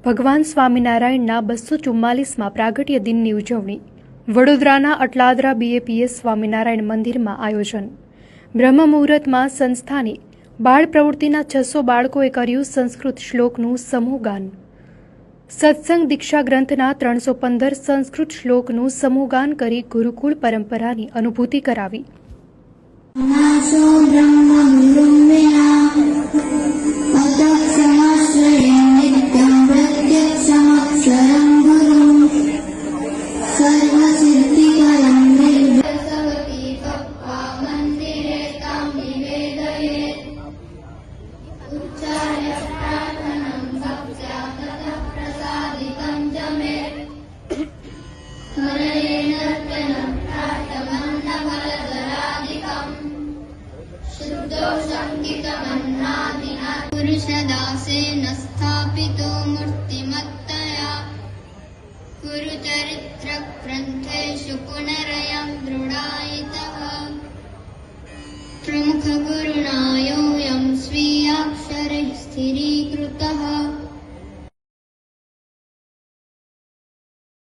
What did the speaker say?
ભગવાન સ્વામિનારાયણના 244માં પ્રાગટ્ય દિનની ઉજવણી વડોદરાના અટલાદરા BAPS સ્વામિનારાયણ મંદિરમાં આયોજન. બ્રહ્મ મુહૂર્તમાં સંસ્થાની બાળ પ્રવૃત્તિના 600 બાળકોએ કર્યું સંસ્કૃત શ્લોકનું સમૂહગાન. સત્સંગ દીક્ષા ગ્રંથના 315 સંસ્કૃત શ્લોકનું સમૂહગાન કરી ગુરુકુળ પરંપરાની અનુભૂતિ કરાવી. पुरुषदासेन स्थापितो मूर्तिमत्तया गुरुचरित्रग्रन्थेषु पुनरयं दृढायितः प्रमुखगुरुणा योऽयं स्वीयाक्षरैः स्थिरीकृतः